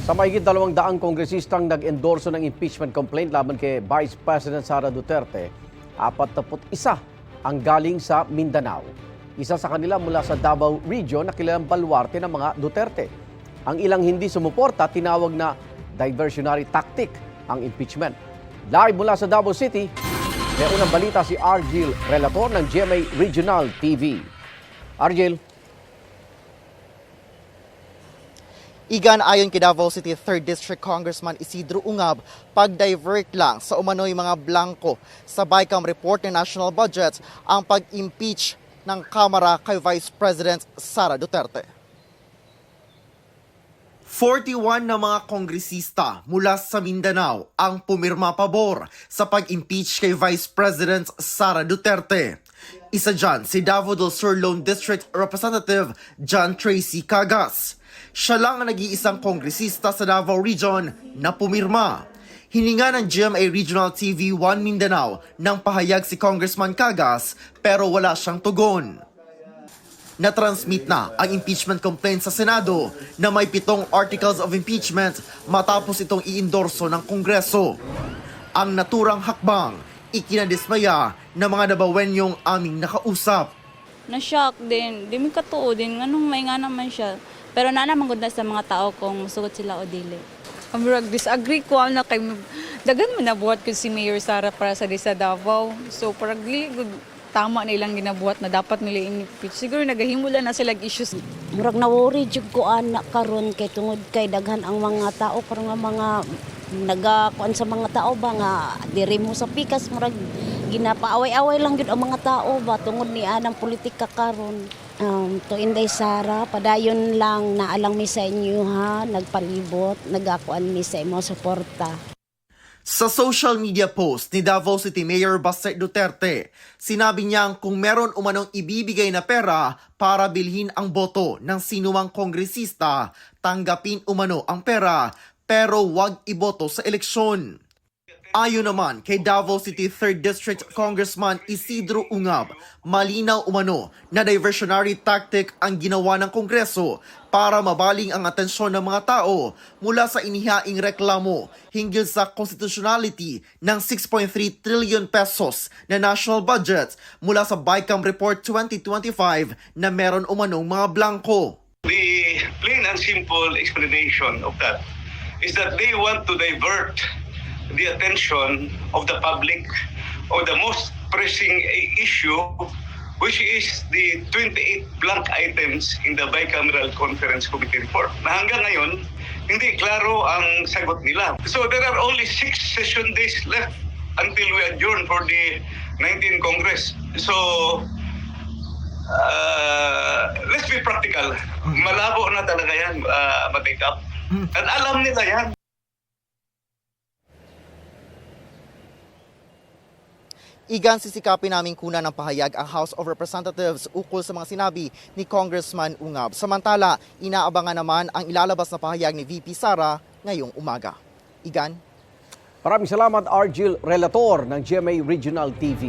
Sa mahigit 200 kongresistang nag-endorso ng impeachment complaint laban kay Vice President Sara Duterte, 41 ang galing sa Mindanao. Isa sa kanila mula sa Davao Region na kilalang baluarte ng mga Duterte. Ang ilang hindi sumuporta tinawag na diversionary tactic ang impeachment. Live mula sa Davao City, may unang balita si Argil Relator ng GMA Regional TV. Argil. Igan, ayon kay Davao City 3rd District Congressman Isidro Ungab, pag-divert lang sa umano'y mga blanco sa BICAM report ng national budget ang pag-impeach ng Kamara kay Vice President Sara Duterte. 41 na mga kongresista mula sa Mindanao ang pumirma pabor sa pag-impeach kay Vice President Sara Duterte. Isa dyan si Davao del Sur Lone District Representative John Tracy Cagas. Siya lang ang nag-iisang kongresista sa Davao Region na pumirma. Hininga ng GMA Regional TV 1 Mindanao ng pahayag si Congressman Cagas pero wala siyang tugon. Na-transmit na ang impeachment complaint sa Senado na may 7 articles of impeachment matapos itong i-endorso ng Kongreso. Ang naturang hakbang, ikinadismaya ng mga Davaoenyong aming nakausap. Na-shock din, di mi katuo din, nganong may nga naman siya. Pero naman sa mga tao kung sugot sila o dili. Amurag disagree ko na kay dagan mo nabuhat ko si Mayor Sara para sa Davao. So parang tama nilang ginabuhat na dapat nila in-impeach. Siguro nagahimula na sila issues. Murag nawori jud ko anak karon kay tungod kay daghan ang mga tao karon nga mga nagakuan sa mga tao ba nga diri mo sa pikas murag ginapaaway-away lang gyud ang mga tao ba tungod ni anang politika karon. To Inday Sara, padayon lang naalang mi sa inyo ha, nagpalibot, nagakuan mi sa imo suporta. Sa social media post ni Davao City Mayor Baste Duterte, sinabi niyang kung meron umanong ibibigay na pera para bilhin ang boto ng sinumang kongresista, tanggapin umano ang pera pero wag iboto sa eleksyon. Ayon naman kay Davao City 3rd District Congressman Isidro Ungab, malinaw umano na diversionary tactic ang ginawa ng Kongreso para mabaling ang atensyon ng mga tao mula sa inihaing reklamo hinggil sa constitutionality ng 6.3 trillion pesos na national budget mula sa BICAM Report 2025 na meron umanong mga blanco. The plain and simple explanation of that is that they want to divert the attention of the public on the most pressing issue, which is the 28 blank items in the Bicameral Conference Committee report. Na hanggang ngayon, hindi klaro ang sagot nila. So there are only 6 session days left until we adjourn for the 19th Congress. So let's be practical. Malabo na talaga yan, ma-take up. At alam nila yan. Igan, sisikapin namin kuna ng pahayag ang House of Representatives ukol sa mga sinabi ni Congressman Ungab. Samantala, inaabangan naman ang ilalabas na pahayag ni VP Sara ngayong umaga. Igan? Maraming salamat Argil Relator ng GMA Regional TV.